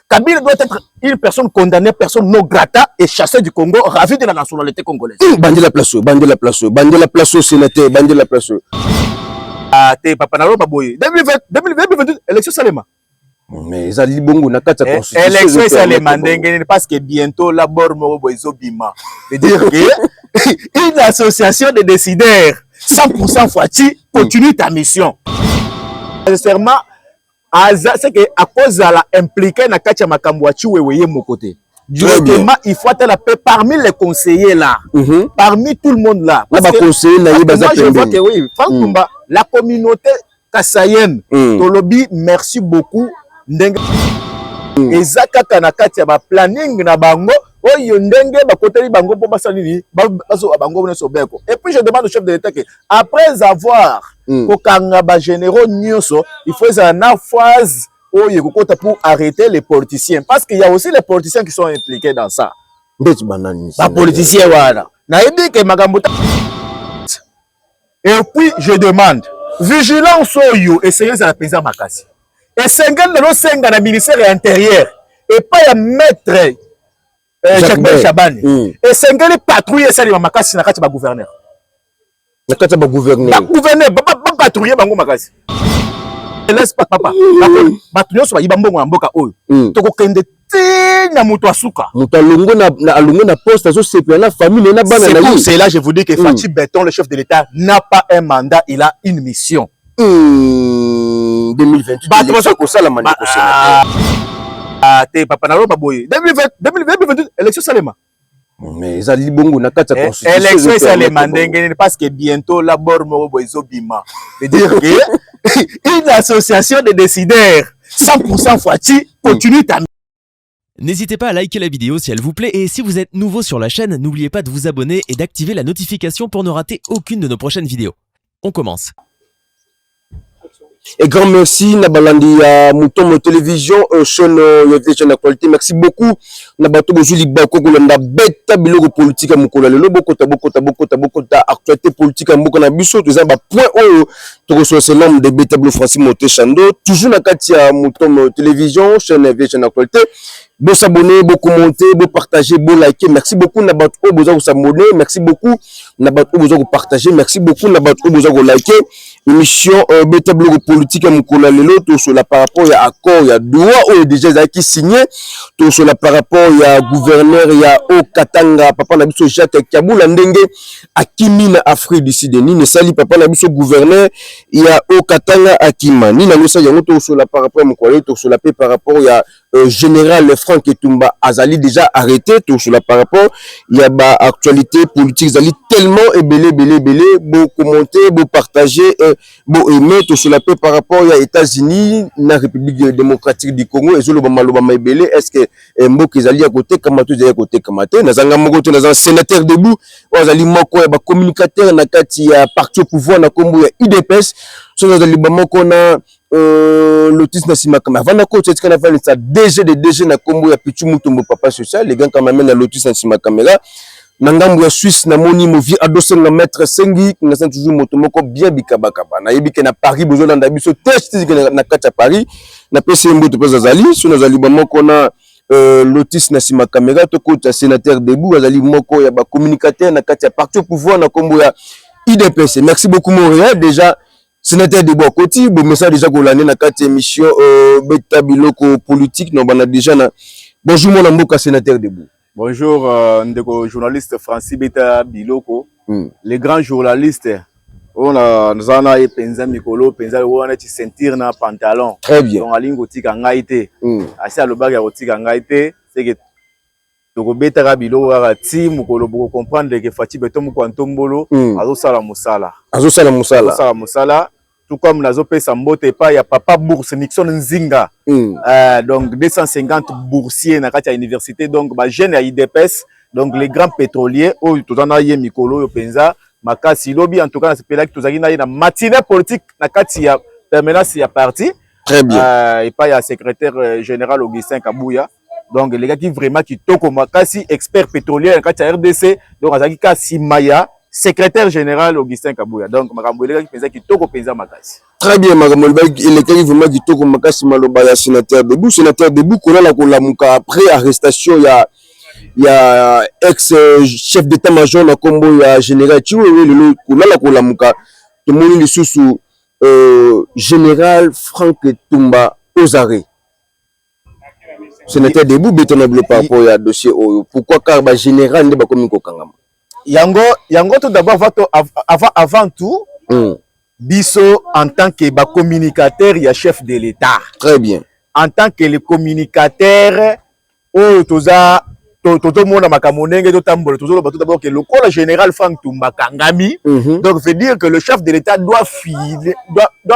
Kabila doit être une personne condamnée, personne non grata et chassée du Congo, ravie de la nationalité congolaise. Bandi la place, sénateur, bandi la place. Ah, t'es papa Nalo Baboye. 2020, élection Salema. Mais ça dit bongo na kata constitution. Élection Salema ndengene parce que bientôt la bormo boizo bima. C'est-à-dire que une association de décideurs 100% Fouati continue ta mission. Nécessairement, c'est que à cause de la impliqué na katia makambo wa chiwewe mon côté. Directement, il faut être la paix parmi les conseillers là, parmi tout le monde là. Parce que, moi, je vois que oui, la communauté kassaïenne, Tolobi, merci beaucoup. Et Zaka Kanakati ba planning na bango, oyo ndenge ba koteli bango po basalini, baso bango ne sobeko. Et puis je demande au chef de l'État que après avoir kokanga ba généraux nyonso, il faut une phase pour arrêter les politiciens. Parce qu'il y a aussi les politiciens qui sont impliqués dans ça. Les politiciens, voilà. Et puis, je demande, vigilance au essayez de la présidente Makassi. Et 50 de nos 5 dans le ministère intérieur. Et pas un maître Jacques Ben Chabani. Et 50 de patrouilles, ça, les Makassi, n'a pas gouverneur. N'a pas gouverneur. Pas gouverneur, pas patrouiller, bango Makassi. Laisse pas papa. Batulio so ba mbongo mboka oyo. Toko kende te na muto asuka. Muto alongo na poste azo sepia na famille na bana na lui. C'est là je vous dis que Fachi Beton, le chef de l'État, n'a pas un mandat, il a une mission. 2028. Batulio ko sala maniko sénateur. Ah, t'es papa Nalo Baboye. 2020, élection Salema. Mais ça dit bongo na kata constitution. Élection Salema ndengene parce que bientôt la bormo boizo bima. C'est-à-dire que une association de décideurs 100% Fouati continue ta mission. N'hésitez pas à liker la vidéo si elle vous plaît et si vous êtes nouveau sur la chaîne, n'oubliez pas de vous abonner et d'activer la notification pour ne rater aucune de nos prochaines vidéos. On commence. Et grand merci Nabalandi à Mouton Télévision chaîne chaîne actualité. Merci beaucoup Nabato Bozuli Bako Kolanda beta biloko politique mukola lelo bokota actualité politique mboka na biso to zamba point o to so c'est l'homme de beta bleu Francis Moté Chando toujours na kati ya Mouton Télévision chaîne chaîne actualité. Bon s'abonner, bon commenter, bon partager, bon liker. Merci beaucoup Nabato Boza ko s'abonner, merci beaucoup Nabato Boza ko partager, merci beaucoup Nabato Boza ko liker. Émission beta blog politique à Moukola Lelo, tout sur la par rapport à accord, il y a droit ou déjà qui signé, tout sur la par rapport il y a gouverneur, il y a au Katanga, papa Nabiso Jacques Kaboul, Ndenge, Akimina Afrique du Sud, ni ne sali papa Nabiso gouverneur, il y a au Katanga Akima, ni na ça il y a tout sur la par rapport à Moukola, tout sur la paix par rapport il y a général Franck Etumba Azali déjà arrêté, tout sur la par rapport il y a bah actualité politique Azali tellement belé, beau commenter, beau partager. Bon aimer tout sur la paix par rapport aux États-Unis, la République démocratique du Congo et Zolo Bamaloba Maibele. Est-ce que Mbok Zali à côté Kamato à côté Kamate Nazanga Mogoto Nazan sénateur debout Ozali Moko ba communicateur na kati ya parti au pouvoir na Kombo ya IDPS so Nazali Bamoko na Lotis Nasima Kamara vana ko tsetika na vana sa DG na Kombo ya Pichu Mutombo papa social les gars quand même na Lotis Nasima Kamara Nangambo ya Suisse na moni movi adosenga maître Sengi na sent toujours motomoko bien bikabakaba na yebike na Paris bozolanda biso test na kati Paris na pese mboto pesa zali so nazali bamoko na Lotis na sima caméra to ko sénateur debout azali moko ya ba communicateur na kati ya parti au pouvoir na kombo ya IDPS. Merci beaucoup Montréal déjà sénateur debout à côté bon message déjà ko l'année na kati émission beta biloko politique no bana déjà na bonjour mon mboka sénateur debout. Bonjour, journaliste Francis Beta Biloko, les grands journalistes. On a eu Penza Mikolo, Penza on a sentir na pantalon. Très bien. On a lingotique en ngaité. Assez à le bag rotique en ngaité, c'est que Toko Beta Biloko a team Mukolo pour comprendre que Fati Betom Kwantombolo, Azo Sala Musala. Azo Sala Musala. Sala Musala. Tout comme Nazo Pesa Mbote pas, il y a Papa Bourse Nixon Nzinga. Donc 250 boursiers dans la université. Donc, jeune à IDPS, donc les grands pétroliers, tout en a yé Mikolo, Penza, Makasi Lobby, en tout cas, c'est là que tout a une matinée politique, Nakatia, permanence, il y a parti. Très bien. Et pas, il y a secrétaire général Augustin Kabouya. Donc, les gars qui vraiment qui toko Makasi, expert pétrolier, Nakatia RDC, donc, Azaki Kasi Maya. secrétaire général Augustin Kabouya. Donc makambo eleka ki penza kitoko penza makasi. Très bien, makambo eleka vraiment kitoko makasi maloba ya sénateur Debout. Sénateur Debout kolala kolamuka après arrestation ya ex chef d'état-major na kombo ya général Chiwewe lelo kolala kolamuka tomoni lisusu général Franck Tumba Ozare. Sénateur Debout bétonable par rapport à dossier oyo. Pourquoi car ba général nde ba komi ko kangama. Yango tout d'abord avant tout biso en tant que ba communicateur ya chef de l'État. Très bien. En tant que le communicateur oyo toza toto mona makamonenge to tambola tozo ba tout d'abord que le corps général Franck Tumba kangami. Donc veut dire que le chef de l'État doit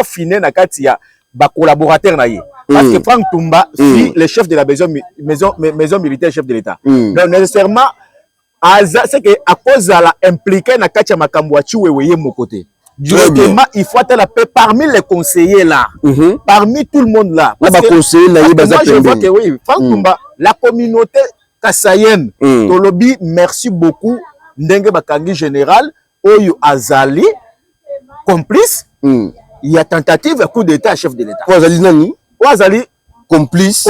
finir na kati ya ba collaborateur na ye. Parce que Franck Tumba fit le chef de la maison militaire chef de l'État. Donc nécessairement c'est que à cause de la impliqué na kati ya makambo ya Chiwewe mon côté. Directement il faut être la paix parmi les conseillers là. Parmi tout le monde là. Parce que moi je vois que oui, Franck Tumba, la communauté kassaïenne tolobi merci beaucoup ndenge bakangi général oyo azali complice. Il y a tentative de coup d'état chef de l'État. Azali nani? Azali complice.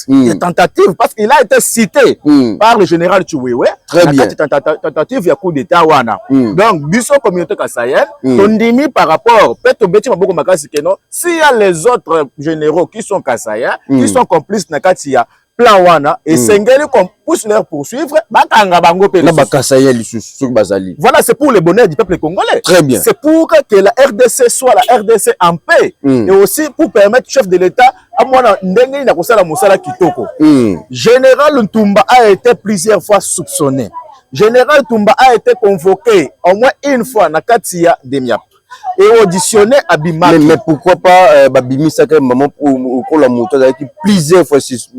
Il y a tentative parce qu'il a été cité par le général Chiwewe. Très bien. Tentative de coup d'état wana. Donc biso communauté kassaïenne tondimi par rapport peut-être beti maboko makasi que non s'il y a les autres généraux qui sont kassaïens qui sont complices na kati ya plan wana et sengeli qu'on pousse leur poursuivre bakanga bango pe voilà, c'est pour le bonheur du peuple congolais. Très bien. C'est pour que la RDC soit la RDC en paix et aussi pour permettre au chef de l'État à mona ndenge na kosala musala kitoko. Général Ntumba a été plusieurs fois soupçonné. Général Ntumba a été convoqué au moins une fois na katia Demiap et auditionné à Bimaki. Mais pourquoi pas Babimi Saka maman pour la moto qui plusieurs fois si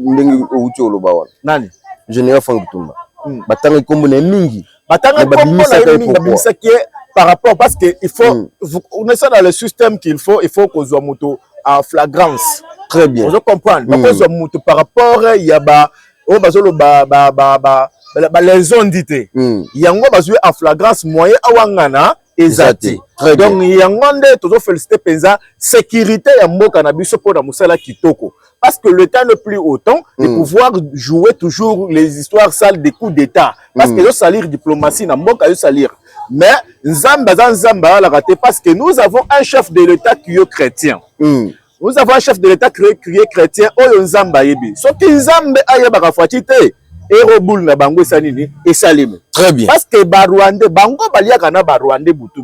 nani général Franck Tumba batanga kombo na mingi batanga kombo na mingi Saka par rapport parce que il faut on est ça dans le système qu'il faut qu'on soit moto en flagrance. Très bien. Vous comprenez parce que moto par rapport il y a on bazolo les ondité yango bazoué en flagrance moyen awangana ezati. Donc yango nde tozo féliciter penza sécurité ya mboka na biso pour na musala kitoko parce que le temps n'est plus autant de pouvoir jouer toujours les histoires sales des coups d'état parce que yo salir diplomatie na mboka yo salir mais nzamba la raté parce que nous avons un chef de l'État qui est chrétien. Nous avons un chef de l'État qui est chrétien oyo nzamba yebi soki nzambe ayeba fati te Eroboul na bango sanini et salime. Très bien. Parce que Barwande bango baliaka na Barwande butu.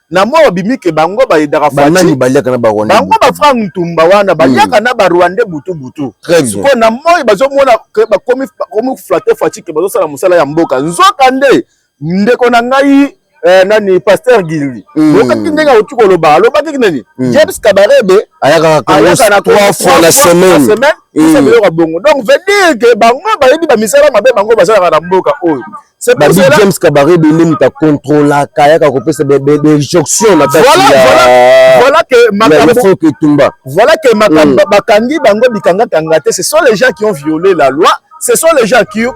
Na mo bimi ke bango ba yedara fati. Banani baliaka na Barwande. Bango ba Franck Ntumba wana baliaka na Barwande butu. Très bien. Ko na mo bazo mona ke ba komi flatter fati ke bazo sala musala ya mboka. Nzoka nde ndeko na ngai nani pasteur Gilli. Wakati ndenga utukolo ba alobaki nani? James Kabarebe ayaka na 3 fois la semaine. Donc veut dire que bango ba yebi ba misala mabe bango basala na mboka oyo. C'est pour cela James Kabarebe ni ta contrôler kayaka ko pesa des injonctions na voilà que makambo voilà que makambo bakangi bango bikanga kangate ce sont les gens qui ont violé la loi, ce sont les gens qui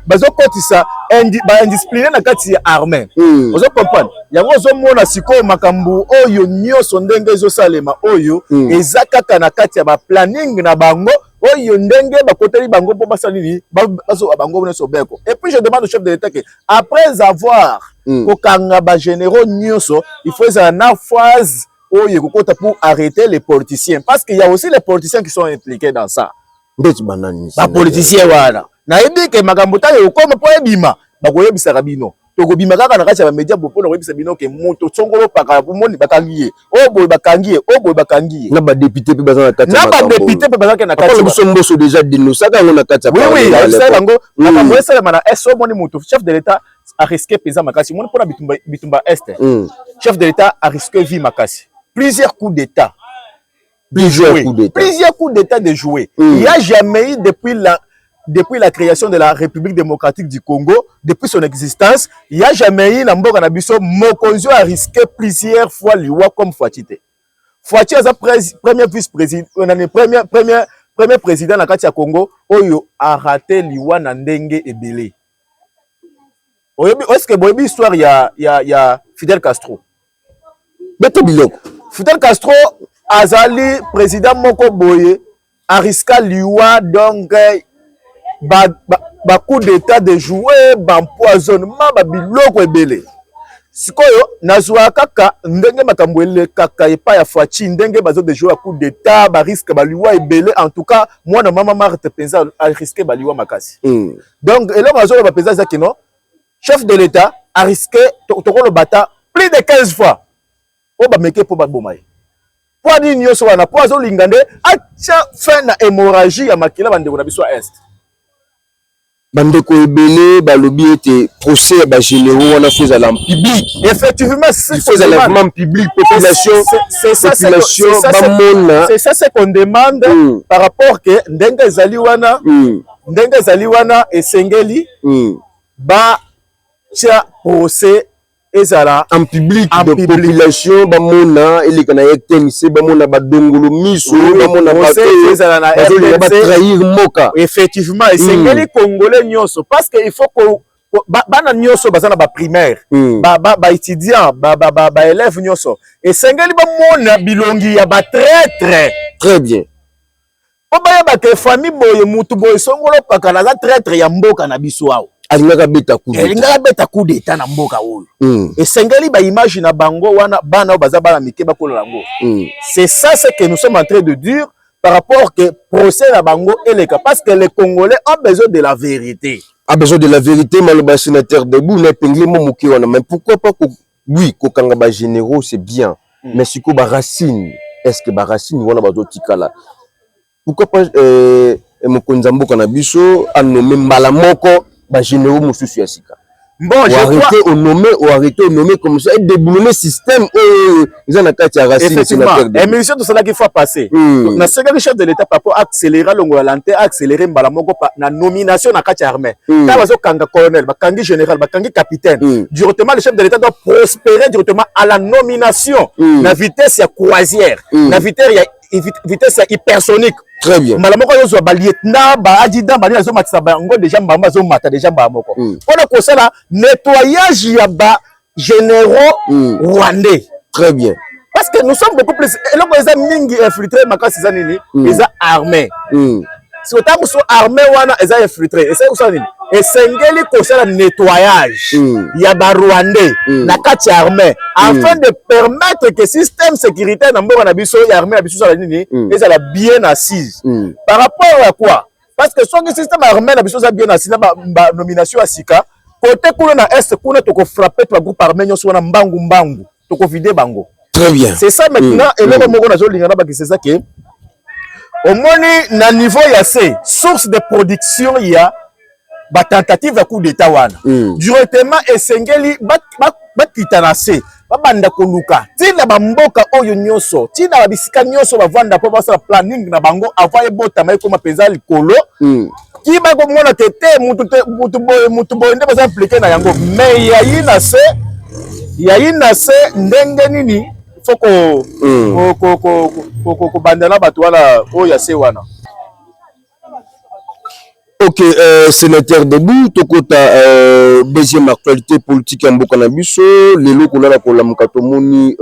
bazo kotisa indiscipliné na kati ya armée. Vous comprenez? Yango zo mona siko makambu oyo nyoso ndenge zo salema oyo ezakaka na kati ya ba planning na bango oyo ndenge ba koteli bango po basalini bazo bango na sobeko. Et puis je demande au chef de l'État que après avoir kokanga ba généraux nyoso il faut une phase oyo kokota pour arrêter les politiciens parce qu'il y a aussi les politiciens qui sont impliqués dans ça. Ba politiciens voilà. Na yebi ke makambo ta yo koma po ebima bakoyebisa bino tokobima kaka na kati ya media bopo na koyebisa bino ke moto tsongolo paka pomoni bakangiye oboy bakangiye na ba député pe bazana kati na ba député pe bazana na kati ba somboso déjà dénoncé ka ngona kati ya oui ça bango na mwesela mana eso moni moto chef de l'État a risqué pesa makasi moni pona bitumba est chef de l'État a risqué vie makasi plusieurs coups d'état plusieurs coups d'état de jouer il y a jamais eu depuis la création de la République démocratique du Congo, depuis son existence, il n'y a jamais eu Namboka Nabiso, Mokonzo a risqué plusieurs fois l'Iwa comme Fouatite. Fouatite est le premier vice-président, premier président de la Congo, Oyo a raté l'Iwa Nandenge et Belé. Est-ce que boyebi histoire ya Fidel Castro? Beta biloko. Fidel Castro azali président moko boye ariska liwa donc ba coup d'état de jouer ba empoisonnement ba biloko ebele. Sikoyo nazwa kaka ndenge makambo kaka epa ya Fachi ndenge bazo de jouer coup d'état ba risque ba liwa ebele. En tout cas moi na mama Marthe penza a risqué ba liwa makasi. Donc eloko bazo ba penza zaki non chef de l'état a risqué toko le bata plus de 15 fois. O ba meke po ba bomaye. Po ani nyoso wana po azo lingande acha fin na hémorragie ya makila bande na biso est. Bandeko ebele balobi ete procès ba généraux wana faisait en public. Effectivement, c'est ça en public population. C'est ça c'est qu'on demande par rapport que ndenge zali wana esengeli ba tia procès ezala en public de population ba mona elekana yetemise ba mona ba dongolo miso ba mona ba ezala na trahir moka. Effectivement esengeli congolais nyonso parce que il faut que bana nyonso bazana ba primaire ba étudiant ba élève nyonso esengeli ba mona bilongi ya ba traître. Très bien. Po ba ya ba ke famille boye mutu boye songolo kaka na traître ya mboka na biso awo. Alingaka beta coup d'état na mboka oyo. Esengeli ba image na bango wana bana baza bana mike bakolola ngo. C'est ça ce que nous sommes en train de dire par rapport que procès na bango eleka parce que les Congolais ont besoin de la vérité. A besoin de la vérité maloba sénateur debout na pengli mo moki wana mais pourquoi pas oui ko kanga ba généraux c'est bien mais siko ba racine est-ce que ba racine wana bazo tikala pourquoi pas mokonza mboka na biso a nommé mbala moko ba généraux mosusu ya sika. Bon, je crois arrêter au nommer comme ça et déboulonner système ils en a kati ya racine sénateur. Émission de cela qu'il faut passer. Na second chef de l'état papo accélérer longolanté accélérer mbala moko na nomination na kati armée. Ta bazo kanga colonel, ba kangi général, ba kangi capitaine. Directement le chef de l'état doit prospérer directement à la nomination na vitesse ya croisière, na vitesse ya hypersonique. Très bien. Malamoko yo zo ba lieutenant ba adjudant ba zo matisa bango déjà mbamba zo mata déjà mbamoko. On a commencé là nettoyage ya ba généraux rwandais. Très bien. Parce que nous sommes beaucoup plus eloko eza mingi infiltré makasi za nini eza armée. Si otamu so armée wana eza infiltré eza ko nini esengeli ko sala nettoyage ya ba rwandais na kati armée afin de permettre que système sécuritaire na mboka na biso ya armée na biso sala nini ezala bien assise par rapport à quoi parce que son système armée na biso za bien assise na ba nomination asika côté kuna na est kuna to ko frapper to groupe armé nyonso wana mbangu to ko vider bango. Très bien. C'est ça maintenant et le moko na zo lingana ba c'est ça que au moins na niveau ya C source de production il y a ba tentative ya coup d'état wana directement esengeli ba kitanase ba banda koluka tina ba mboka oyo nyonso tina ba bisika nyonso ba vanda po ba sala planning na bango avant e bota mai ko mapenza likolo ki ba ko mona tete mutu boy nde ba impliqué na yango mais yayi na se ndenge nini foko ko bandana bato wana oyo ya se wana. Ok, sénateur debout, tokota deuxième actualité politique en mboka na biso, lelo kolala kolamuka tomoni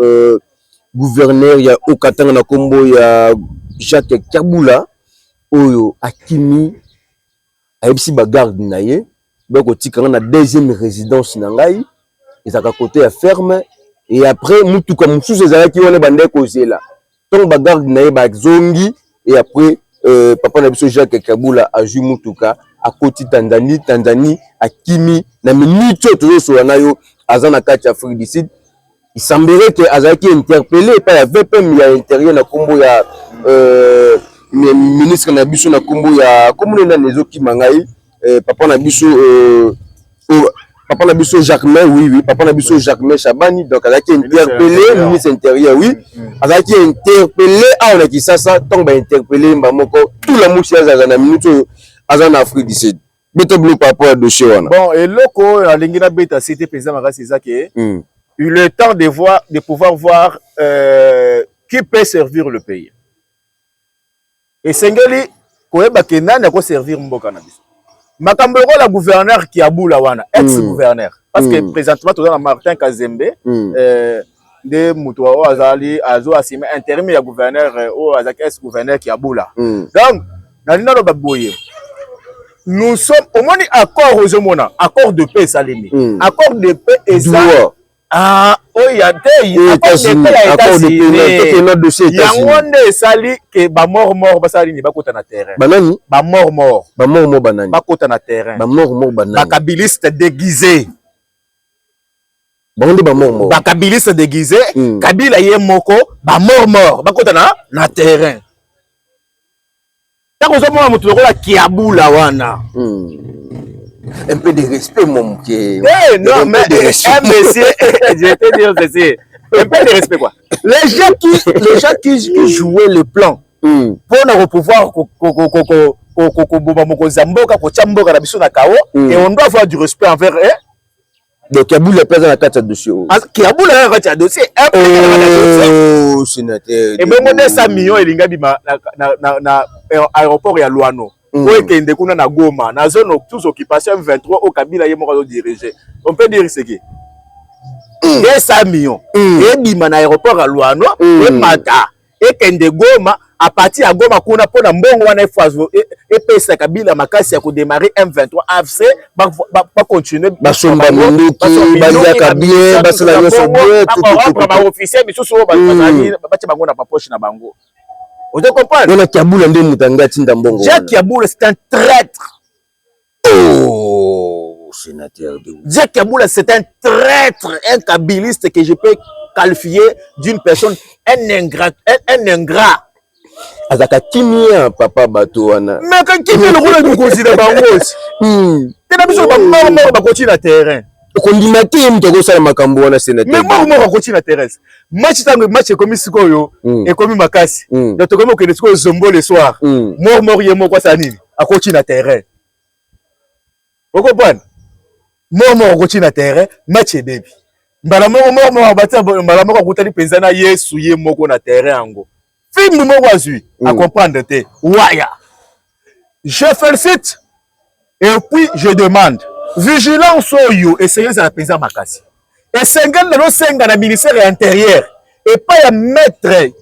gouverneur ya Okatanga na kombo ya Jacques Kabula oyo akimi ayebisi ba garde na ye bako tikanga na deuxième résidence na ngai ezaka côté ya ferme et après mutuka mususu ezalaki wana bande kozela donc ba garde na ye ba zongi et après papa na biso Jacques Kabula a ju mutuka a koti Tanzanie a kimi na minute toujours sur nayo azana kati Afrique du Sud. Il semblerait que azaki interpellé par la VPM ya intérieur na kombo ya ministre na biso na kombo ya komune na nezoki mangai papa na biso Jacquemin oui papa na biso Jacquemin Chabani donc azaki interpellé ministre intérieur oui azaki interpellé a na Kisasa donc ba interpellé mbamoko tout la mouche azana minute azana Afrique du Sud beto bleu par rapport à dossier wana bon et loko alingina beta cité président Makasi Zake il est temps de pouvoir voir qui peut servir le pays et sengeli koyeba kenani ko servir mboka na biso makambo la gouverneur qui abula wana ex gouverneur parce que présentement toza na Martin Kazembe de muto azali azo assumer intérim ya gouverneur o azaki ex gouverneur qui abula donc nalina lo baboye nous sommes au moins accord aux homona accord de paix salimi accord de paix exact ah oh ya te accord de paix ya ngonde sali ke ba mort basali ni bakota na terrain banani ba mort banani bakota na terrain ba mort banani ba kabiliste déguisé bango ba mort kabiliste déguisé Kabila ye moko ba mort bakota na terrain. Tant que moi mutu lokola kiabula wana. Un peu de respect mon qui. Eh non mais monsieur je te dis ceci. Un peu de respect quoi. Les gens qui jouaient le plan pour pouvoir ko moko zamboka ko chamboka na biso na kao et on doit avoir du respect envers eux. Donc Kiaboula pèse dans la carte de dossier. Kiaboula dans la carte de dossier. Oh, sénateur. Et même 200 millions elinga bima na aéroport ya Luano. Pour ekende kuna na Goma, na zone tous occupation 23 au Kabila yemo ko diriger. On peut dire ce qui 200 millions. Et bima na aéroport ya Luano, et mata ekende Goma. À partir à Goma kuna pona mbongo wana fois et pesa Kabila makasi ya ko démarrer M23 AFC ba continuer ba somba munduki ba zaka bien ba sala yo so bien tout ba officier mais so ba ba bango na poche na bango. Vous comprenez? On a Kiaboula ndé mutanga tinda mbongo. Jacques Kiaboula c'est un traître. Oh, sénateur de Jacques Kiaboula c'est un traître, un kabiliste que je peux qualifier d'une personne un ingrat. Azaka kimia papa bato wana. Mais quand kimia le rôle de considérer bangos. Tena biso ba mort ba continue na terrain. Ko ndimati mtoko sala makambo wana sénateur. Mais mort ba continue na terrain. Match tango match ekomi sikoyo ekomi makasi. Donc tokomi okende sikoyo zombo le soir. Mort yemo kwa sa nini? A continue na terrain. Vous comprenez? Mort continue na terrain, match e baby. Mbala mort batia mbala moko kutali penzana Yesu ye moko na terrain ango. Film moko azui à comprendre te. Waya. Je félicite et puis je demande vigilance oyo essayez à pesa makasi. Et sengal le senga na ministère intérieur et pas ya maître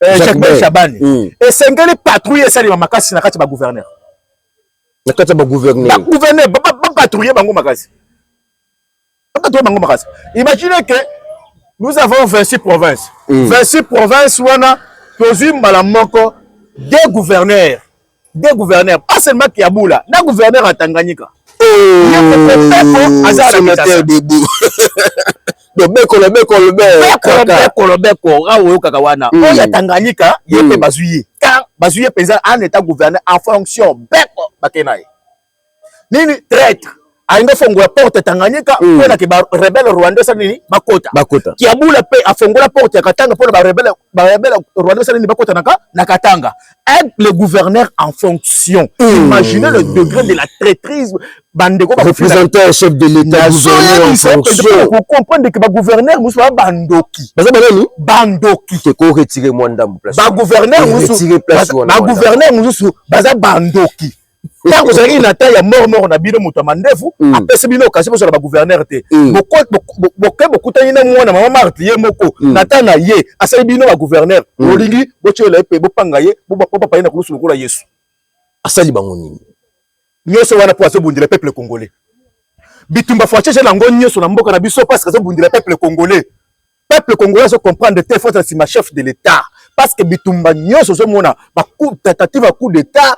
Jacques Chabani. Et sengal patrouiller ça les makasi na kati ba gouverneur. Na kati ba gouverneur. Ba gouverneur ba patrouiller bango makasi. Ba patrouiller bango makasi. Imaginez que nous avons 26 provinces. 26 provinces wana Tozu Malamoko, des gouverneurs, pas seulement Kiaboula, des gouverneurs à Tanganyika. Sénateur de Bou. Le Kakawana. Oh, ya Tanganyika, il y a Bazouye. Quand Bazouye pesa en état gouverneur en fonction, Beko Bakenaï. Nini traître. Ainda fongola porte Tanganyika pona ke ba rebelle Rwanda sanini bakota Kiaboula pe afongola porte ya Katanga pona ba rebelle Rwanda sanini bakota na Katanga. Aide le gouverneur en fonction. Imaginez le degré de la traîtrise bandeko ba représentant chef de l'état gouverneur en fonction. Vous comprenez que ba gouverneur musu ba bandoki. Bandoki te ko retirer moi ndambo place. Ba gouverneur musu baza bandoki. Quand vous avez une attaque, il y a mort na bino muto mandefu, après c'est bino occasion sur la gouverneur te. Beaucoup tanyina mwana mama marti ye moko, natana ye, asali bino ba gouverneur, olingi bocho le pe bopanga ye, papa pa ina kulusu lokola Yesu. Asali bango nini? Nyoso wana po aso bundile peuple congolais. Bitumba fwacheche na ngo nyoso na mboka na biso parce que aso bundile peuple congolais. Peuple congolais se comprendre de telle façon si ma chef de l'état parce que bitumba nyoso so mona ba coup tentative à coup d'état.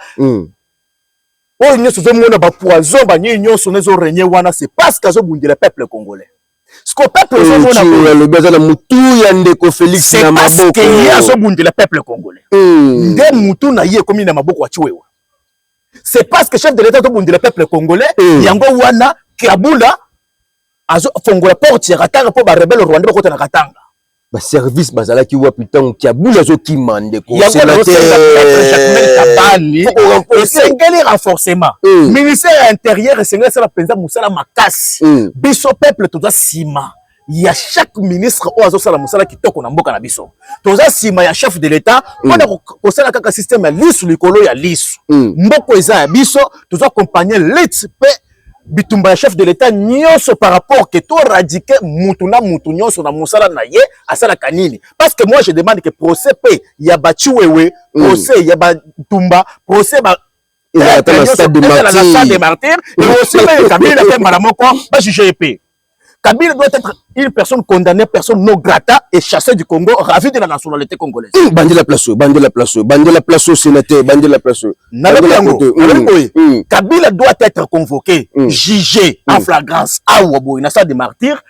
Oh, nous sommes un poison, nous sommes régné wana, c'est parce que nous le peuple congolais. Ce que le peuple Félix c'est parce que le peuple congolais. C'est parce que chef de l'État le peuple congolais, yango wana Kiaboula fongola porte ya Katanga po ba rebelle Rwanda ko na Katanga. Ba service bazala ki wa putain Kiaboula zo ki mande ko sénateur c'est quel renforcement ministère intérieur c'est ça la penza musala makasi biso peuple toza sima ya chaque ministre o azo sala musala kitoko na mboka na biso toza sima ya chef de l'état pona ko sala kaka système ya lisu likolo ya lisu mboko eza ya biso toza accompagner l'ITP bitumba chef de l'état nyonso par rapport que to radiquer mutuna mutu nyonso na musala na ye asala kanini. Parce que moi je demande que procès pe ya bachiwewe, procès ya batumba, procès ba il a la salle de martyrs et aussi Kabila fait malamoko ba juger épée. Kabila doit être une personne condamnée, personne non grata et chassée du Congo, ravie de la nationalité congolaise. Bandi la place, sénateur, bandi la place. Kabila doit être convoqué, jugé en flagrance à Ouaboui, na salle de martyrs,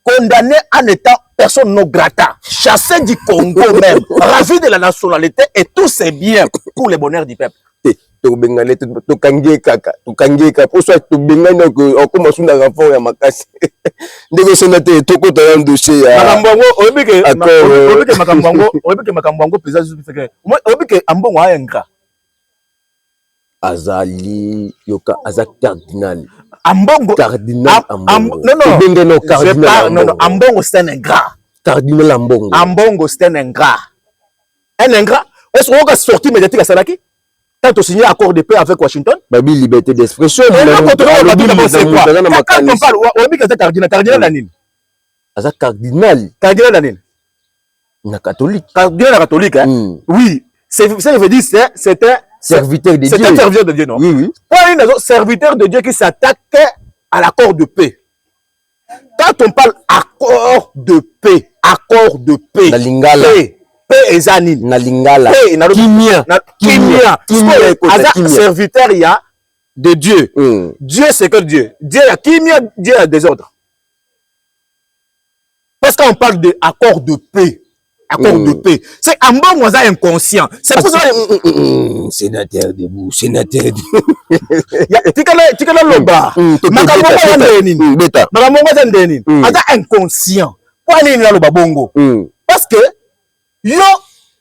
condamné en étant personne non grata, chassé du Congo même, ravi de la nationalité et tous ses biens pour le bonheur du peuple. Bengane to kangie kaka pour soit to bengane on commence na rapport ya makasi ndeko sénateur to ko ta dossier ya makambo makambo pesa zufike obike ambongo ayenga azali yoka azak cardinal ambongo non bengane cardinal non ambongo c'est un ingrat cardinal ambongo c'est un ingrat est-ce qu'on va sortir médiatique à Salaki quand on signe accord de paix avec Washington, Babi liberté d'expression. Quand on parle, on dit que c'est cardinal Danine. C'est cardinal. Cardinal Danine. Na catholique. Cardinal catholique, hein? Oui. Ça veut dire c'est un serviteur de Dieu. C'est un serviteur de Dieu, non? Oui. Pas un serviteur de Dieu qui s'attaque à l'accord de paix. Quand on parle accord de paix, la lingala. Paix et zanine. Na lingala. Kimia. Serviteur, il y a de Dieu. Dieu, c'est que Dieu. Dieu, il y a kimia, Dieu, il y a des ordres. Parce qu'on parle d'accord de paix. Accord de paix. C'est un bon moyen inconscient. C'est pour ça que... Sénateur debout, sénateur debout. Tu connais le bar. Inconscient. Pourquoi il y a le babongo? Parce que yo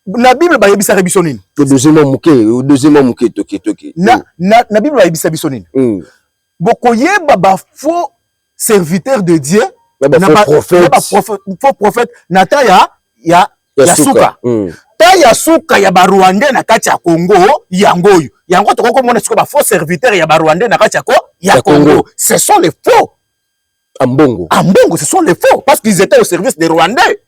na Bible ba yebisa rebisonine. Deuxièmement muke toki. Na Bible ba yebisa bisonine. Boko yeba ba faux serviteur de Dieu, na ba faux prophète nata ya suka. Ta ya suka ya ba Rwanda na kati ya Congo yango to ko mona siko ba faux serviteur ya ba Rwanda na kati ya Congo. Ce sont les faux. Ambongo, ce sont les faux parce qu'ils étaient au service des Rwandais.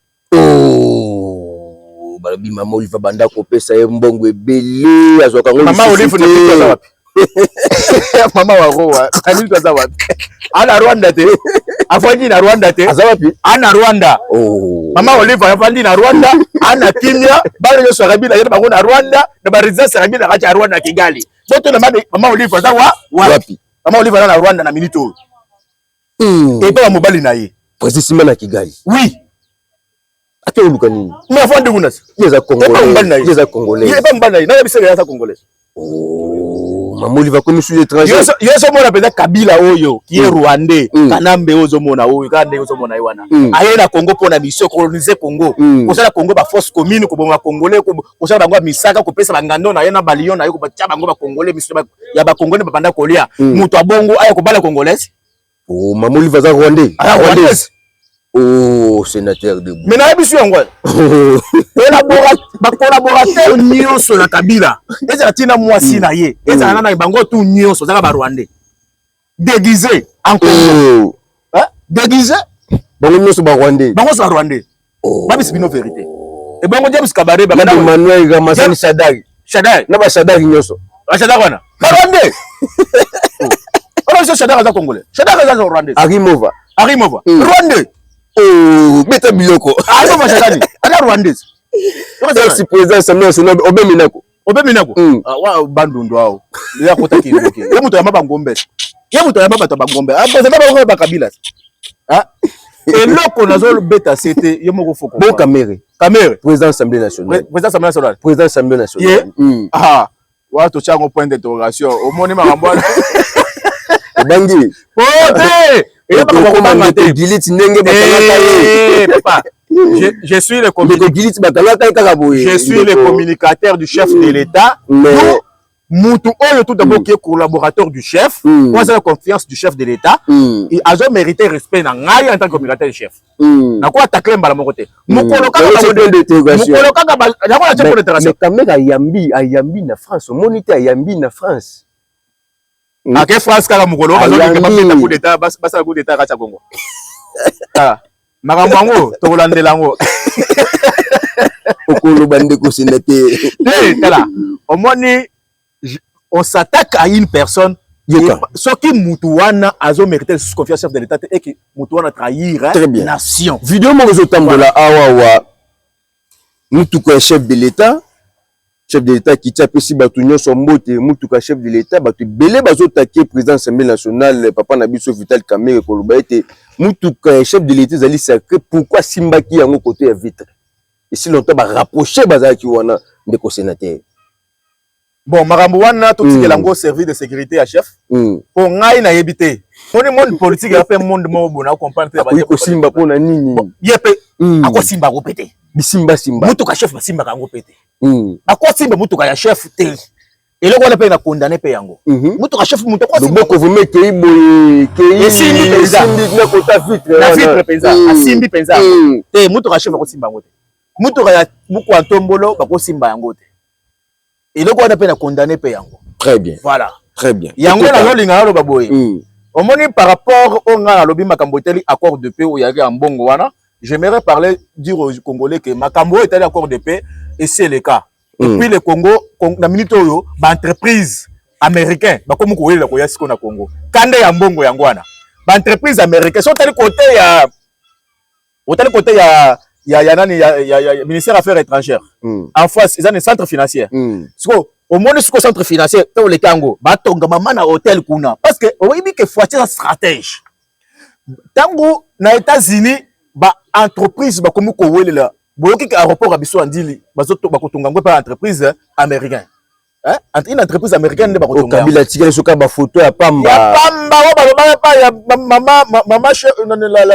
Barabi mama Olive banda ko pesa ye mbongo ebele azoka ngoli mama Olive na pesa wapi mama wa roa ani kwa wapi ana Rwanda te afandi na Rwanda te azawapi ana Rwanda mama Olive afandi na Rwanda ana kimia bale yo sarabi na yeba bango na Rwanda na bariza sarabi na kati ya Rwanda Kigali boto na mama Olive azawa wapi mama Olive na Rwanda na minito et pas mobali na ye précisément na Kigali oui. Ate oluka nini? Mais avant de Gounas. Yeza Congolais. Yeza Congolais. Yeza Mbanaï. N'a pas yeza Congolais. Oh, maman il va comme sur l'étranger. Yeza mona peza Kabila oyo qui est Rwandais. Kanambe ozo mona oyo kande ozo mona iwana. Aye na Congo pour na mission coloniser Congo. Ko sala Congo ba force commune ko bonga Congolais ko sala bango misaka ko pesa bangando na yena balion na yo ko batia bango ba Congolais mission ya ba Congolais ba banda kolia. Muto abongo aye ko bala Congolais. Oh, maman il va za Rwandais. Rwandais. Oh, sénateur de mais na biso yango collaborateur nyonso na Kabila ezala tina mwasi na ye ezala na bango tout nyonso zaka ba Rwandais déguisé en Congo déguisé bango nyonso ba Rwandais ba bisi bino vérité et bango James Kabaré ba Manuel Ramazani Shadari na ba Shadari nyonso ba Shadari wana ba Rwandais on Shadari za Congolais Shadari za Rwandais Arimova Rwandais. Oh, beta biloko. Ah, non, Machadani. Ala Rwandais. Si président Samuel Senab Obeminako. Wa bandundu hao. Ya kutaki ndoke. Ye mtu ya maba ngombe. Ah, c'est pas ba Kabila. Ah. Et loko nazo beta c'était yo moko foko. Bon Kamere. Président Assemblée nationale. Président Assemblée nationale. Ah. Wa to chango point d'interrogation. Au moni makambo. Bangi. Je suis le communicateur du chef de l'État. Moutou oyo tout d'abord qui est collaborateur du chef. Moi j'ai la confiance du chef de l'État. Et a mérité respect en tant que communicateur du chef. Na quoi attaquer mbala moko te. Mukolo kaka mais Kamera Yambi na France, moniteur Yambi na France. ake France kaka mukolo bazolinga bapeta coup d'état basala coup d'état kacha Congo makambo yango tokolandela yango okolo bandeko sénateur tala omoni on s'attaque à une personne ce qui Moutouana a mérité confiance chef de l'État et que Moutouana trahir la nation. Vidéo mon tambola awawa Moutouka chef de l'État qui t'a pris Batunion son mbote Moutouka chef de l'État batu belé bazo taquer président de l'Assemblée nationale papa Nabiso Vital Kamerhe Koloba était Moutouka chef de l'État zali sacré pourquoi Simbaki yango côté à vitre et si longtemps ba rapprocher bazaki wana ndeko sénateur. Bon, makambo wana tout ce que l'ango service de sécurité à chef. Pour ngai na yebité. On est monde politique et après monde mo bona comprendre très bien. Ko simba pona nini? Yepe. Ako simba ko pété. Bisimba simba. Mutuka chef ba simba kango pété. Ako simba mutuka ya chef te. Et le on peut na condamner pe yango. Mutuka chef mutuka simba. Donc vous mettez boye kei. Simbi penza. Na kota vitre. Na vitre penza. Simbi penza. Te mutuka chef ko simba ngote. Mutuka ya muku antombolo ba ko simba yango te. Et le quoi d'appel à condamner Payango. Très bien. Voilà. Très bien. Yango na lolinga lo baboy. Au moni par rapport au nga lobi makamboteli accord de paix où il y avait un bongo wana, j'aimerais parler dire aux Congolais que makambo est allé accord de paix et c'est le cas. Depuis le Congo, na minute oyo ba entreprise américain ba comme ko wela ko yasiko na Congo. Kande ya mbongo yango wana. Ba entreprise américain sont allé côté ya nani ya ministère affaires étrangères en face ils ont un centre financier siko au moins siko centre financier to le kango ba tonga mama na hôtel kuna parce que on dit que faut être stratège tango na États-Unis ba entreprise ba komu ko welela boyoki ka aéroport a biso andili bazoto ba kotonga ngwe pa entreprise américain une entreprise américaine ne ba kotonga kabila tika soka ba photo ya pamba maman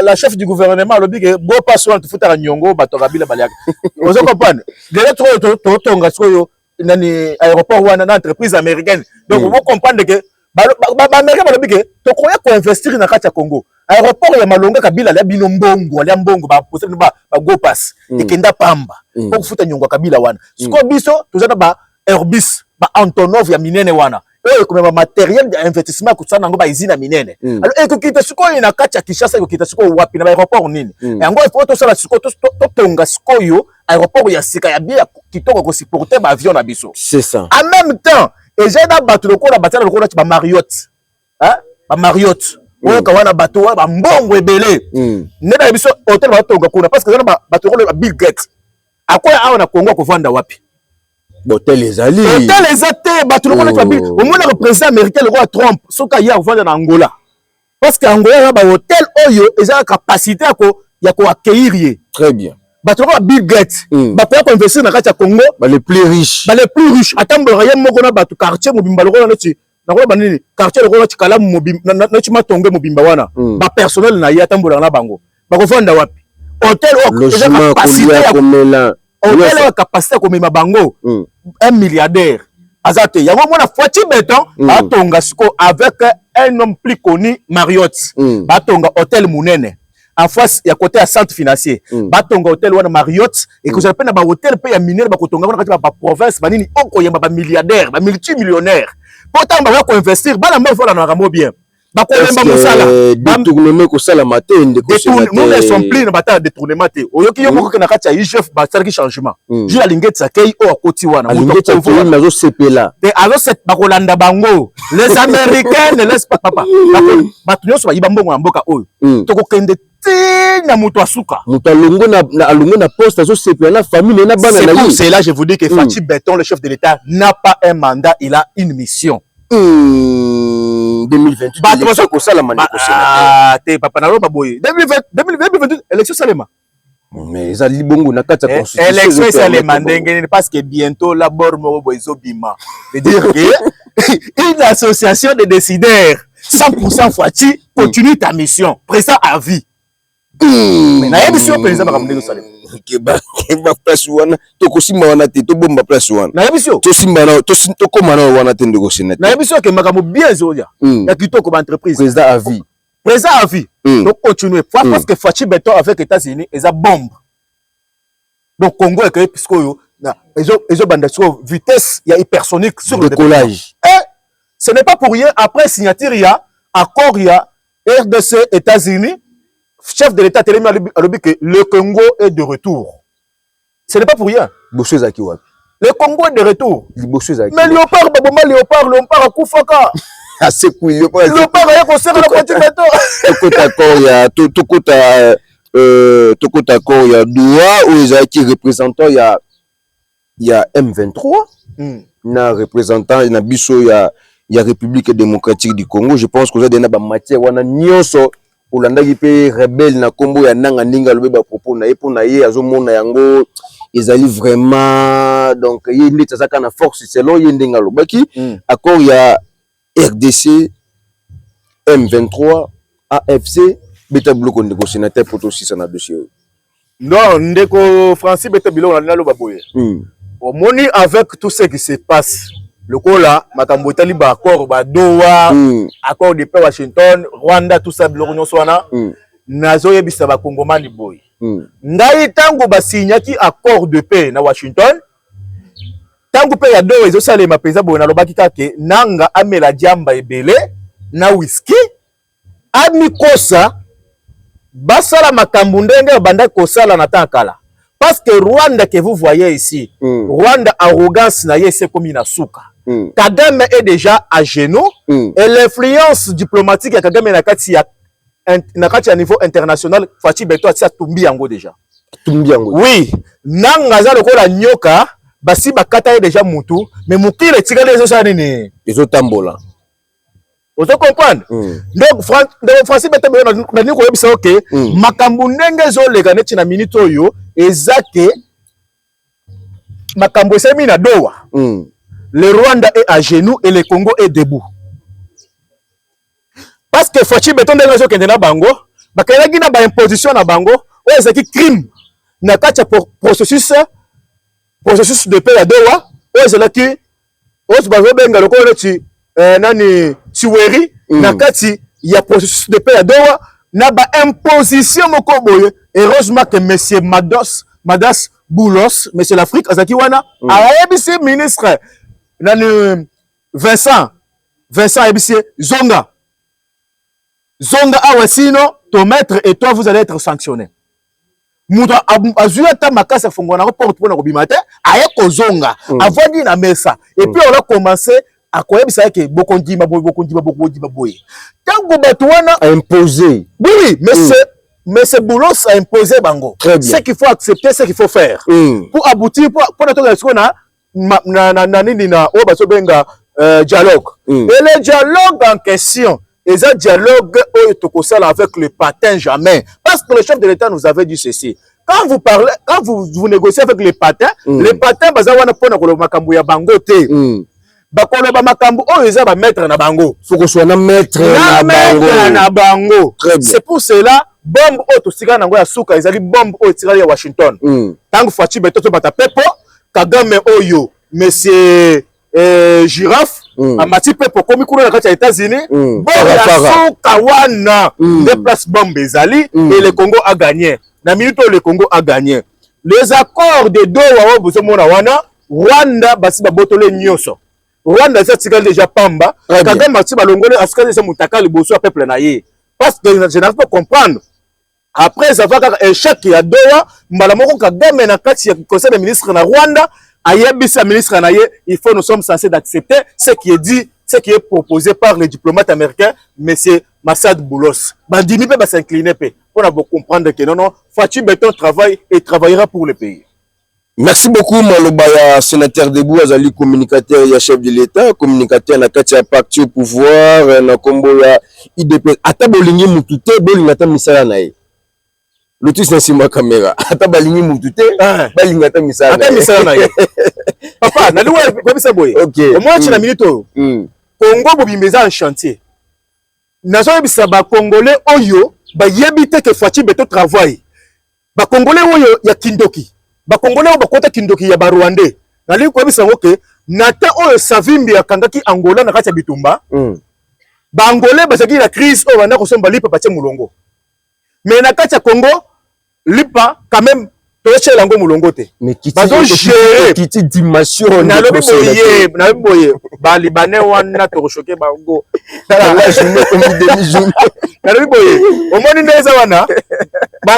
la chef du gouvernement lobi que bo passo tu futa nyongo bato kabila baliaka vous comprenez déjà trop tonga soyo nani aéroport wana na entreprise américaine donc vous comprendre que ba américain lobi que to koya ko investir na kati ya Congo aéroport ya Malonga kabila ya bino mbongo ya mbongo ba poser ba go pass ekenda pamba pour futa nyongo kabila wana siko biso tozana ba Airbus ba Antonov ya minene wana et comme un matériel d'investissement que ça n'a pas usine à minene alors et que quitte ce qu'on a kacha Kinshasa que quitte ce qu'on wapi na aéroport nini et en gros il faut tout ça la siko to tonga sikoyo aéroport ya sika ya bien kitoko ko supporter ba avion na biso c'est ça en même temps et j'ai da bateau le ko la bateau le ko ba Marriott ba Marriott on ka wana bateau ba mbongo ebele ne na biso hôtel ba tonga kuna parce que na bateau le Bill Gates akoya awa na Congo ko vanda wapi hôtel les alliés. Hôtel les athées, bah tout le monde est habillé. Au moins le président américain, le roi Trump, ce qu'il y a en Angola. Parce qu'Angola, il y a un hôtel, il y a la capacité à accueillir. Très bien. Bah tout le monde Bill Gates. Bah pour investir dans le Congo. Bah les plus riches. Bah les plus riches. Attends, bah rien moi qu'on a battu quartier mobimba le roi là-dessus. Na roi banini quartier le roi là-dessus kala mobimba na tu m'as tombé mobimba wana. Bah personnel na ya attends na bango. Bah ko vanda wapi. Hôtel il y a capacité à hôtel a capacité comme ma bango 1 milliardaire azate yango mona Fati Beton batonga siko avec un homme plus connu Marriott batonga hôtel munene en face ya côté à centre financier batonga hôtel wana Marriott et que j'appelle na ba hôtel pe ya minere ba kotonga wana kati ba province banini oko yamba ba milliardaire ba multimillionnaire pourtant ba ko investir bana mo fola na ramo bien ba ko lemba musala détournement ko sala matin de ko nous ne sommes plus na bata détournement te oyoki yo moko na kati ya IGF ba salaki changement ju la lingeti akei o akoti wana lingeti akei mazo sepela te alors cette ba kolanda bango les américains ne laissent pas papa ba tunyoso ba yibambongo mboka oyo to ko kende na muto asuka muto alongo na poste azo sepela na famille na bana na c'est là je vous dis que Fati Beton le chef de l'État n'a pas un mandat il a une mission 2028 élection ko sala maniko sénateur te papa na roba boy 2028 élection salema mais ça libongo na kata constitution élection salema ndenge parce que bientôt la bord mo boy zobima veut dire que une association de décideurs 100% Fati continue ta mission président à vie mais na émission président bakamdego salema keba place wana to kosimba wana te to bomba place wana na émission to simba na to komana wana te ndeko sénateur na émission ke makambo bien zoya ya kitoko ba entreprise président à vie donc continuer parce que Fati Beton avec États-Unis eza bombe donc Congo est puisque yo na ezo banda sur vitesse ya hypersonique sur le décollage Ce n'est pas pour rien, après signature, il y a accord, il y a RDC, États-Unis, chef de l'État, que le Congo est de retour. Ce n'est pas pour rien. Le Congo est de retour. Mais Léopard, Léopard, à Koufaka. Léopard, il y a qu'on sert à la continental. Il y a Doua, où ils ont été représentants, il y a M23, na représentant, il y a République démocratique du Congo. Je pense que vous avez des matières, on a nyonso, Olanda qui peut rebelle na Congo, ya nanga ninga le ba propos na pour na ye azomona yango, ils allaient vraiment donc il y a ça na force selon yindenga lo baki. Accord il y a RDC, M23, AFC, beta bloc de sénateur pour aussi ça na dossier. Non, ndeko Francis beta bilo na lo baboye. Au moni avec tout ce qui se passe. Le coup là, makambo etali ba accord ba Doha, accord de paix Washington, Rwanda, tout ça l'Union swana. Nazo yebisa ba Kongomani boy. Ngai tango ba signaki accord de paix na Washington. Tango pe ya Doha ezo sala ma peza boy na lobaki kake nanga amela diamba ebele na whisky. Ami kosa basala makambo ndenge banda kosala na tankala. Parce que Rwanda que vous voyez ici, Rwanda arrogance na yese komi na suka. Kagame est déjà à genoux et l'influence diplomatique ya Kagame na kati ya niveau international Fachi Beto atia tumbi yango déjà. Tumbi yango. Oui, nanga za lokola nyoka basi bakata déjà mutu mais mukile tikale zo sa nini? Ezo tambola. Vous comprenez? Donc Francis Beto na ni ko yebisa OK, makambo ndenge zo lega neti na minute oyo ezake makambo semi na Doha. Le Rwanda est à genoux et le Congo est debout. Parce que Fachi Beton de l'Azo Kendena Bango, bakayaki na ba imposition na bango, o ezaki crime na kati processus de paix à Doha, o ezaki o bazo benga lokolo ti nani Chiweri na kati ya processus de paix à Doha na ba imposition moko boye. Heureusement que monsieur Madas Boulos, monsieur l'Afrique azaki wana ayebisi ministre nani Vincent Ebissé Zonga awasino ton maître et toi vous allez être sanctionné. Muta azuata makasa fongona ko porte pona ko bimate aye ko zonga avandi na mesa et puis on a commencé à koyebisa ke bokondima boye. Tango batu wana a imposé. Oui, mais c'est Boulos a imposé bango. Ce qu'il faut accepter, ce qu'il faut faire. Pour aboutir pour notre ce qu'on a dialogue. Et le dialogue en question, et un dialogue avec le patin jamais. Parce que le chef de l'État nous avait dit ceci. Quand vous parlez, quand vous négociez avec les patins, les patins, bazawana pona ko makambo ya bango te. Bakolo ba makambo o eza ba mettre na bango. Faut que soit na mettre na bango. C'est pour cela bombe o to sika nango ya suka ezali bombe o tirali ya Washington. Tango Fachi Beto to bata pepo Kagame oyo monsieur Giraffe amati pepo komi kuna na kati ya États-Unis bombe ya suka wana déplace bombe ezali et le Congo a gagné. Na minute le Congo a gagné. Les accords de Doha o bozo mona wana Rwanda basi ba botole nyoso. Rwanda ça tika déjà pamba Kagame mati balongole askali se mutaka liboso peuple na ye. Parce que je n'arrive pas à comprendre. Après avoir un échec à Doha, Malamoko Kagame na kati ya conseil des ministres na Rwanda, ayebisa ministre na ye, il faut nous sommes censés d'accepter ce qui est dit, ce qui est proposé par le diplomate américain monsieur Massad Boulos. Bandimi peut s'incliner pe. On a beau comprendre que non, Fachi Beton travaille et travaillera pour le pays. Merci beaucoup Malobaya, sénateur Debout, azali communicateur ya chef de l'État, communicateur na kati ya parti au pouvoir na kombo ya IDP. Ata bolingi mutute bolinga ta misala na ye. Lotus na sima caméra. Ata balingi mutute balinga ta misala. Ata misala na ye. Papa, na liwa kwa bisa boy. OK. Au moins tu na minute Congo bobimeza en chantier. Nazo bisa ba Congolais oyo ba yebite que Fachi Beto travail. Ba Congolais oyo ya Kindoki. Ba Congolais ba kota Kindoki ya ba Rwandais. Na liwa kwa bisa ngoke nata oyo savimbi ya kangaki Angola na kati ya bitumba. Ba Angolais ba saki la crise oyo banda ko somba lipa patie mulongo. Mais na kati ya Congo lipa quand même toche lango mulongote mais qui kiti dimension na lobi boye ba libanais wana to choquer bango la journée comme demi-journée na lobi boye au moins ndeza wana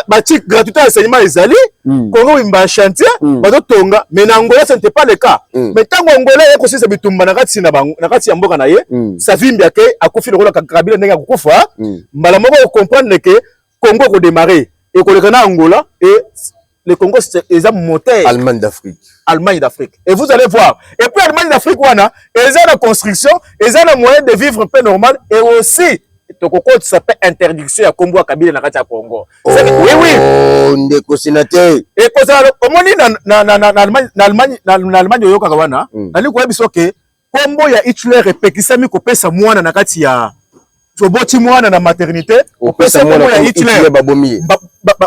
ba tik gratuité enseignement ezali Congo imba chantier bazo tonga mais na Angola ce n'était pas le cas mais tango Angola yako sisa bitumba na kati na bango na kati ya mboka na ye savimbi yake akufi lokola Kabila ndenge akufa mbala moko comprendre que Congo ko démarrer et ko lekana Angola et le Congo c'est un moteur Allemagne d'Afrique. Allemagne d'Afrique. Et vous allez voir. Et puis Allemagne d'Afrique, ils ont la construction, ils ont le moyen de vivre un peu normal et aussi ça s'appelle interdiction à Congo à Kabila na kati ya Congo. Oui oui. Oh, ndeko sénateur. Et comme ça na Allemagne yoka kawana, nali ko biso ke Congo ya Hitler repekisami ko pesa mwana na kati ya Toboti mwana na maternité, opesa mwana ya Hitler babomi.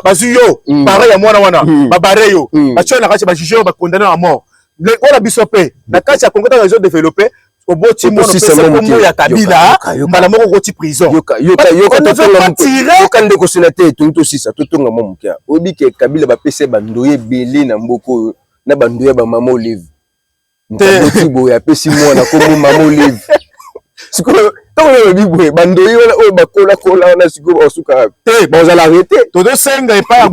Bazuyo, pareil ya mwana wana, babareyo, bacho na kati ba juge ba condamné à mort. Le ona bisope, na kati ya Congo ta réseau développé, oboti mwana opesa mwana ya Kabila, mbala moko koti prison. Yoka ndeko sénateur tonto sisa totonga mo mukia. Obi ke Kabila ba pese bandoye belé na mboko na bandoye ba mama Olive. Mboti boya pesi mwana ko mama Olive. Sikoyo tant le bibo bandoyi wala o bakola kola na sikoyo osuka te bon za l'arrêter to de senga et pas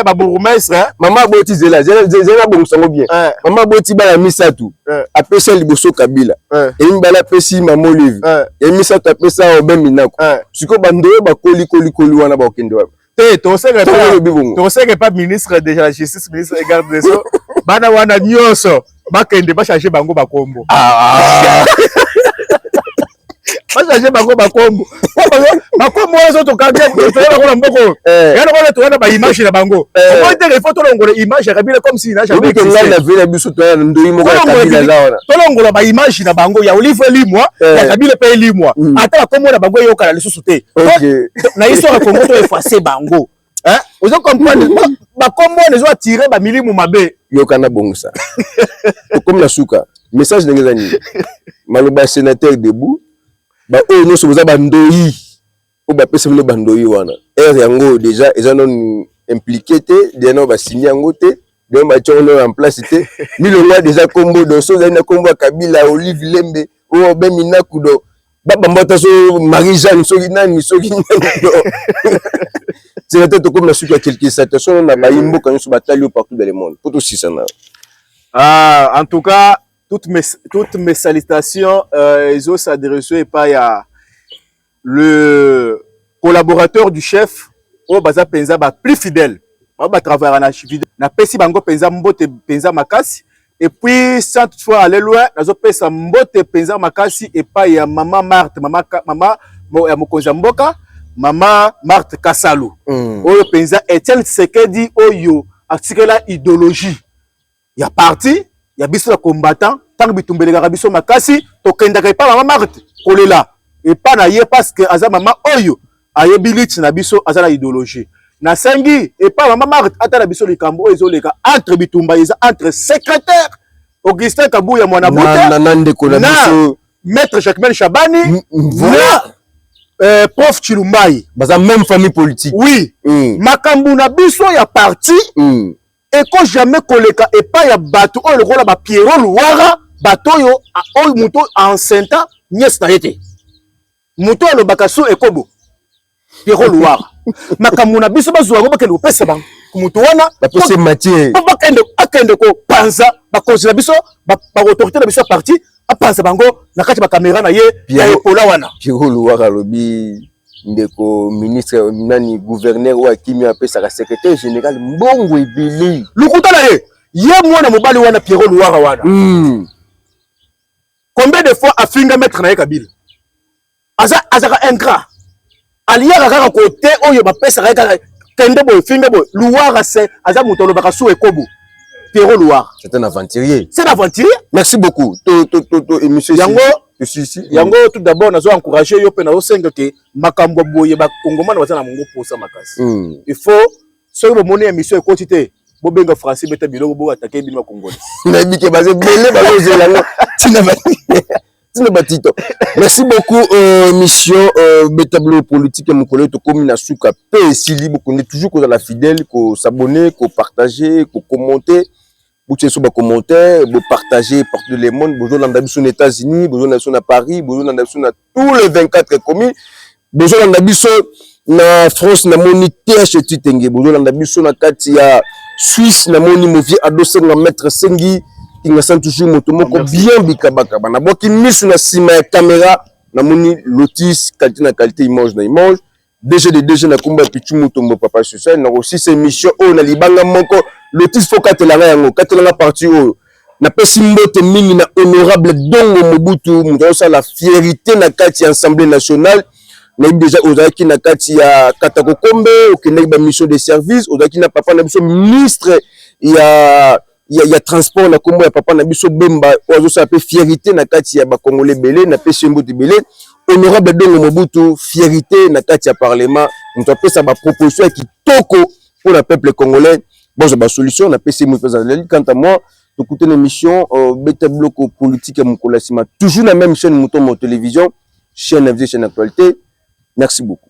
ba bourgmestre mama boti zela bon sango bien mama boti ba la misatu apesa liboso Kabila et mbala pesi mama Olive et misatu apesa obeminako sikoyo bandoyi bakoli wana ba okende wa te to senga pas ministre de la justice ministre et garde des sceaux bana wana nyonso bakende ba changer bango bakombo changer bango bakombo bakombo ozo to kanga ko na mboko yana ko to na ba image na bango ko te il faut to longola image ya Kabila comme si na jamais que la vela biso to na ndoi moko ya Kabila laona to longola ba image na bango ya Olive limwa ya Kabila pe limwa ata bakombo na bango yoka na lisusu te na histoire Congo to effacer bango vous comprenez bakombo les ont tiré ba milimu mabe yoka na bongosa comme la suka message ndengeza ni maloba sénateur debout ba o no so ba ndoyi o ba pese no bandoyi wana yango déjà ils ont impliqué te de no ba signer yango te de ba chono en place te milonga déjà combo do so na combo Kabila Olive Lembe o be minakudo baba mbota so Marie-Jeanne so nani c'est la tête comme la suite à quelques situations na ba imbo quand so batalio partout dans le monde pour tout si ça en tout cas toutes mes salutations, ils ont s'adressé par le collaborateur du chef, au Baza Penza, plus fidèle. On va travailler na pesi bango Penza mbote Penza makasi. Et puis, sans toutefois aller loin, nazo pesa mbote Penza makasi et pas ya maman Marthe, maman ya mokonza mboka, maman Marthe Kasalu. Oyo Penza Etienne Tshisekedi oyo atikela idéologie. Il y a parti. Il y a biso combattant tant que bitumbeleka biso makasi to kendaka pa mama Marthe kolela et pas na ye parce que aza mama oyo ayebiliti na biso aza na idéologie na sangi et pas mama Marthe ata na biso likambo ezoleka entre bitumba eza entre secrétaire Augustin Kabuya mwana buta na maître Jacquemaine Chabani voilà prof Chilumbai baza même famille politique oui makambu na biso ya parti et quand jamais koleka et pas ya bato o lokola ba Pierrot Louara bato yo o muto enceinte nièce na yete muto lo bakaso ekobo Pierrot Louara makambu na biso bazwa ngo bakende kopesa bango muto wana ba pose matière ba akende ko panza ba konzila biso ba autorité na biso parti a panza bango na kati ba caméra na ye ya epola wana Pierrot Louara lobi ndeko ministre nani gouverneur wa Kimia pesa ka secrétaire général mbongo ebili lukuta na ye mwana mobali wana Pierrot Louara wana combien de fois afinga maître na ye Kabila azaka ingrat aliaka kaka côté oyo ba pesa ka kende boy finga boy Louara c'est aza mutolo baka sou ekobo Pierrot Louara c'est un aventurier merci beaucoup et monsieur yango yango tout d'abord nazo encourager yo pe nazo senga ke makambo boye ba kongomana bazana mongo posa makasi il faut so bo moni émission ekotité bo benga français beta biloko bo attaquer bino congolais na bike baze belé bazo zelanga tina ba Merci beaucoup, mission Betablo politique et mon collègue de commune à Souka. S'il on est toujours la fidèle, qu'on s'abonner, qu'on partager, qu'on commenter. Vous êtes sur les commentaires, vous partagez partout le monde. Vous êtes aux États-Unis, vous êtes à Paris, vous êtes dans tous les 24 communes. Vous êtes en France, na moni TH Titenge. Vous êtes en Katia Suisse, na moni Movier adossé na maître Sengi. Qui n'a sent toujours motomoko bien bikabaka. Na boki mis na sima ya caméra, na moni Lotis qualité image na image. DG na kumba pichu motombo papa social. Na aussi ces missions oh na libanga moko. Lotis faut katelanga yango katelanga parti o na pesi mbote mingi na honorable Dongo Mobutu mutosa la fierté na kati ya Assemblée nationale na déjà ozaki na kati ya Katako Kombe okende ba mission de service ozaki na papa na biso ministre ya transport na kombo ya papa na biso Bemba ozosa pe fierté na kati ya ba Congolais belé na pesi mbote belé honorable Dongo Mobutu fierté na kati ya parlement muto pesa ba proposition qui toko pour le peuple congolais. Bon, j'ai ma solution, on a PC quant à moi, écoutez l'émission Beta Bloc politique et mon toujours la même chaîne Mouton Télévision, chaîne FG, chaîne actualité. Merci beaucoup.